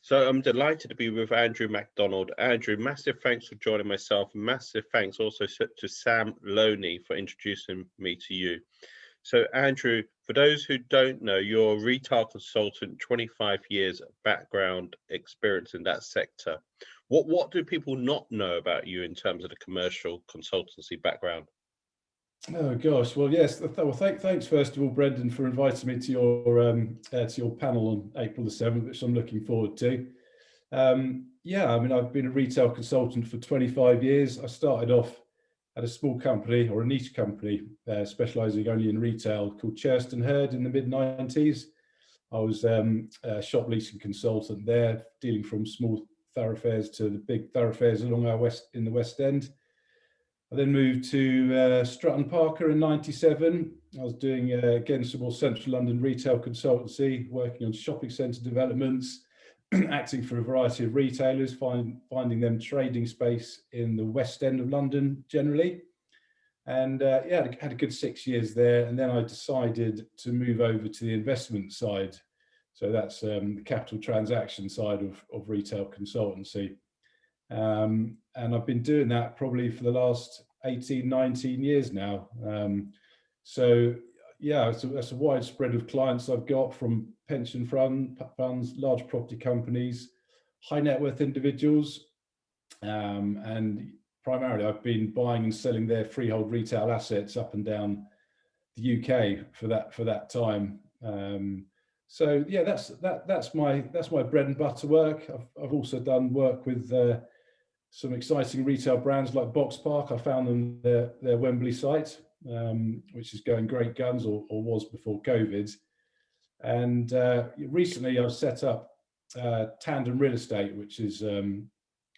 So I'm delighted to be with Andrew McDonald. Andrew, massive thanks for joining myself. Massive thanks also to Sam Loney for introducing me to you. So Andrew, for those who don't know, you're a retail consultant, 25 years background experience in that sector. What do people not know about you in terms of the commercial consultancy background? Oh gosh, well yes. Well, thanks first of all, Brendan, for inviting me to your panel on April the 7th, which I'm looking forward to. Yeah, I mean, I've been a retail consultant for 25 years. I started off at a small company or a niche company specialising only in retail called Churston Hurd in the mid-90s. I was a shop leasing consultant there, dealing from small thoroughfares to the big thoroughfares along in the West End. I then moved to Stratton Parker in '97. I was doing, again, some more central London retail consultancy, working on shopping centre developments, acting for a variety of retailers, finding them trading space in the West End of London generally. And yeah, I had a good 6 years there. And then I decided to move over to the investment side. So that's the capital transaction side of retail consultancy. And I've been doing that probably for the last 18, 19 years now. So yeah, that's a wide spread of clients I've got, from pension funds, large property companies, high net worth individuals, and primarily I've been buying and selling their freehold retail assets up and down the UK for that time. So yeah, that's my bread and butter work. I've also done work with some exciting retail brands like Box Park. I found them their Wembley site, which is going great guns, or was before COVID. And recently I've set up Tandem Real Estate, which is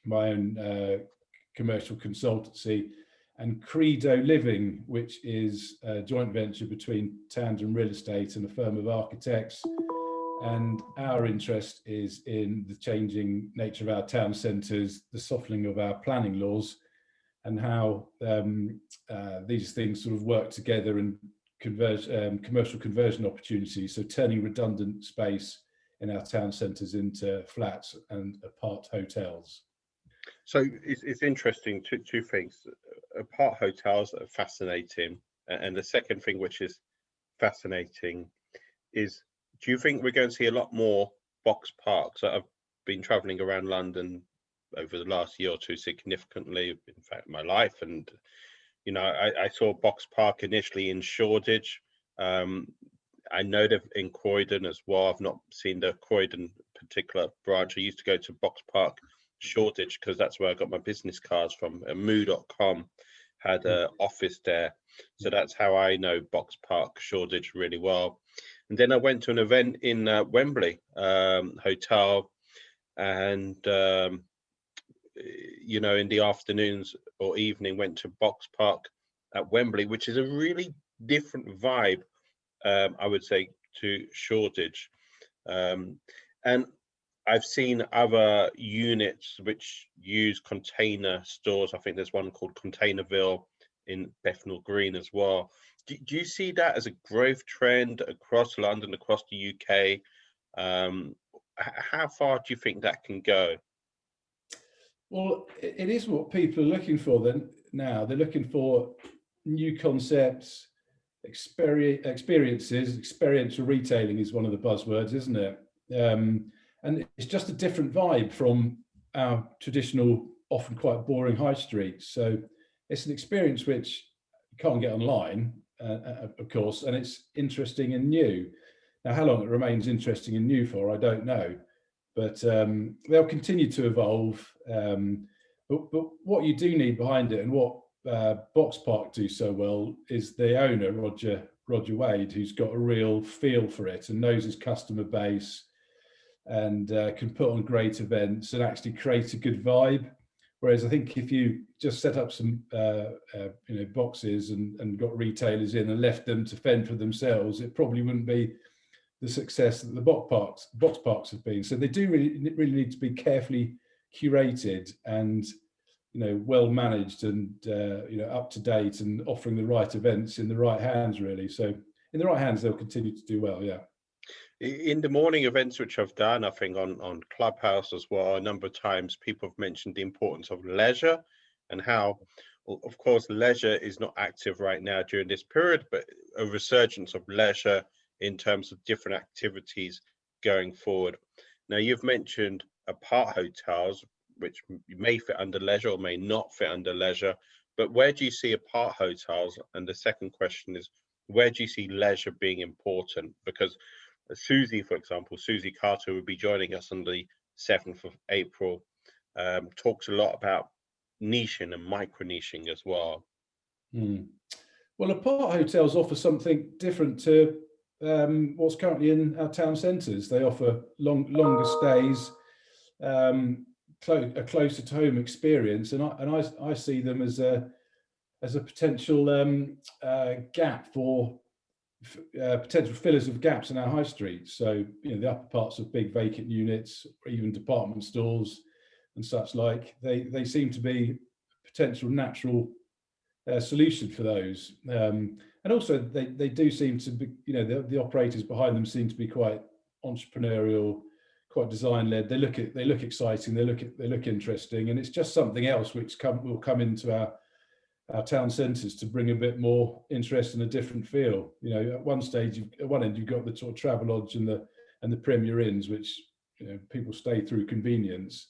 my own commercial consultancy, and Credo Living, which is a joint venture between Tandem Real Estate and a firm of architects. And our interest is in the changing nature of our town centres, the softening of our planning laws, and how these things sort of work together and commercial conversion opportunities. So turning redundant space in our town centres into flats and apart hotels. So it's interesting, two things. Apart hotels are fascinating. And the second thing, which is fascinating, is, do you think we're going to see a lot more box parks? I've been traveling around London over the last year or two significantly, in fact, my life. And, you know, I saw Box Park initially in Shoreditch. I know they've in Croydon as well. I've not seen the Croydon particular branch. I used to go to Box Park Shoreditch because that's where I got my business cards from. Moo.com had an office there. So that's how I know Box Park Shoreditch really well. And then I went to an event in Wembley Hotel, and you know, in the afternoons or evening, went to Box Park at Wembley, which is a really different vibe, I would say, to Shoreditch. And I've seen other units which use container stores. I think there's one called Containerville in Bethnal Green as well. Do you see that as a growth trend across London, across the UK? How far do you think that can go? Well, it is what people are looking for then now. They're looking for new concepts, experiences. Experiential retailing is one of the buzzwords, isn't it? And it's just a different vibe from our traditional, often quite boring high streets. So it's an experience which you can't get online, of course, and it's interesting and new. Now, how long it remains interesting and new for, I don't know, but they'll continue to evolve. But what you do need behind it, and what Box Park do so well, is the owner, Roger Wade, who's got a real feel for it and knows his customer base, and can put on great events and actually create a good vibe. Whereas I think if you just set up some boxes and got retailers in and left them to fend for themselves, it probably wouldn't be the success that the box parks have been. So they do really need to be carefully curated and well managed and up to date, and offering the right events in the right hands, really. So in the right hands, they'll continue to do well. Yeah. In the morning events which I've done, I think on Clubhouse as well, a number of times people have mentioned the importance of leisure and how, well, of course, leisure is not active right now during this period, but a resurgence of leisure in terms of different activities going forward. Now, you've mentioned apart hotels, which may fit under leisure or may not fit under leisure, but where do you see apart hotels? And the second question is, where do you see leisure being important? Because Susie, for example, Susie Carter will be joining us on the 7th of April, talks a lot about niching and micro niching as well. Well, apart hotels offer something different to what's currently in our town centres. They offer longer stays, a closer to home experience, and I see them as a potential gap for potential fillers of gaps in our high streets. So, you know, the upper parts of big vacant units, or even department stores and such like, they seem to be potential natural solution for those. And also they do seem to be, you know, the operators behind them seem to be quite entrepreneurial, quite design led. They look exciting, they look interesting, and it's just something else which will come into our town centres to bring a bit more interest and a different feel. You know, at one stage, at one end, you've got the sort of Travelodge and the Premier Inns, which, you know, people stay through convenience,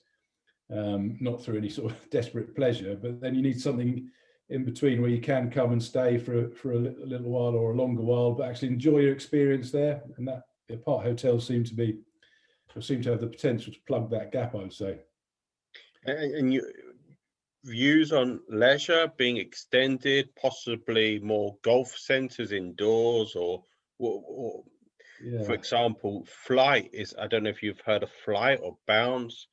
not through any sort of desperate pleasure. But then you need something in between where you can come and stay for a little while or a longer while, but actually enjoy your experience there. And that the apart hotels seem to have the potential to plug that gap, I would say. And you views on leisure being extended, possibly more golf centres indoors, or Yeah. for example, Flight is, I don't know if you've heard of Flight or Bounce.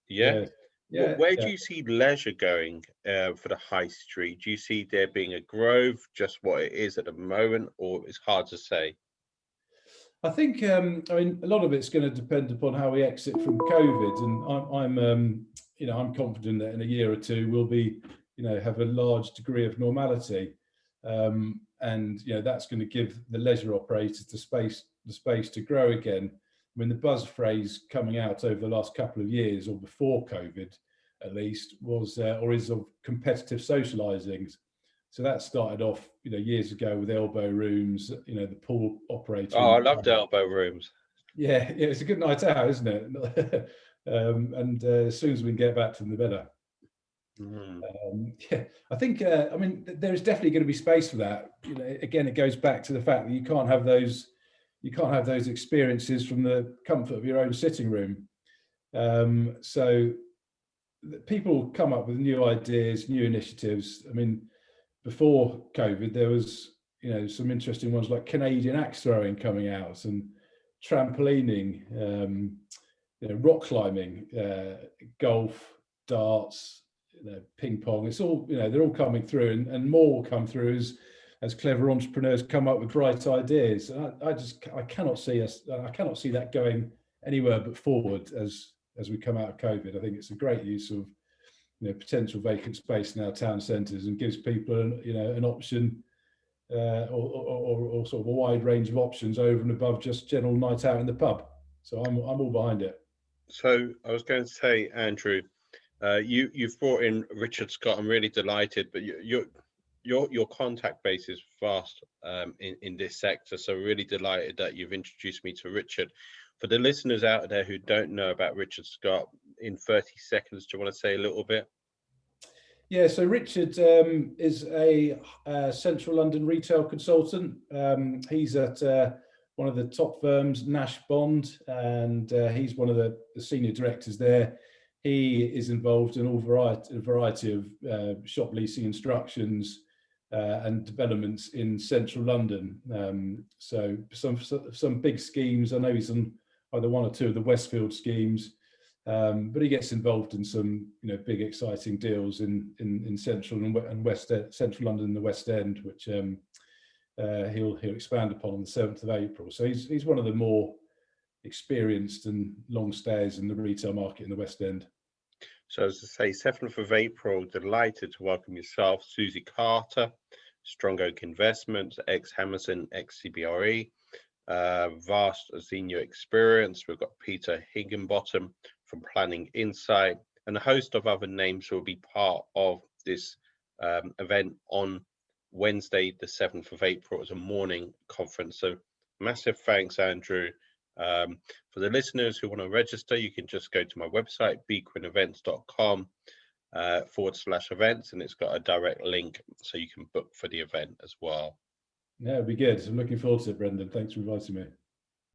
Yeah. Where do you see leisure going for the high street? Do you see there being a growth, just what it is at the moment, or it's hard to say? I think, I mean, a lot of it's going to depend upon how we exit from COVID, and I'm confident that in a year or two we'll be, you know, have a large degree of normality, and you know that's going to give the leisure operators the space to grow again. I mean, the buzz phrase coming out over the last couple of years, or before COVID, at least, was or is of competitive socialising. So that started off, you know, years ago with elbow rooms, you know, the pool operator. Oh, I love the elbow rooms. Yeah, it's a good night out, isn't it? And as soon as we can get back to them, the better. Yeah, I think, I mean, there is definitely going to be space for that. You know, again, it goes back to the fact that you can't have those experiences from the comfort of your own sitting room. So people come up with new ideas, new initiatives. I mean, before COVID, there was, you know, some interesting ones like Canadian axe throwing coming out, and trampolining, you know, rock climbing, golf, darts, you know, ping pong. It's all, you know, they're all coming through, and more will come through as clever entrepreneurs come up with bright ideas. And I cannot see that going anywhere but forward as we come out of COVID. I think it's a great use of, you know, potential vacant space in our town centres, and gives people, you know, an option, or sort of a wide range of options over and above just general night out in the pub. So I'm all behind it. So I was going to say, Andrew, you've brought in Richard Scott. I'm really delighted, but your contact base is vast in this sector. So really delighted that you've introduced me to Richard. For the listeners out there who don't know about Richard Scott, in 30 seconds, do you want to say a little bit? Yeah, so Richard is a central London retail consultant. He's at one of the top firms, Nash Bond, and he's one of the senior directors there. He is involved in a variety of shop leasing instructions and developments in central London. So some big schemes. I know he's on either one or two of the Westfield schemes, but he gets involved in some, you know, big exciting deals in central and west, central London and the West End, which he'll expand upon on the 7th of April. So he's one of the more experienced and long stayers in the retail market in the West End. So as I say, 7th of April, delighted to welcome yourself, Susie Carter, Strong Oak Investments, ex-Hammerson, ex-CBRE, vast senior experience. We've got Peter Higginbottom from Planning Insight, and a host of other names who will be part of this event on Wednesday, the 7th of April. It's a morning conference. So massive thanks, Andrew. For the listeners who want to register, you can just go to my website, bequinevents.com /events, and it's got a direct link so you can book for the event as well. Yeah, it'd be good. I'm looking forward to it, Brendan. Thanks for inviting me.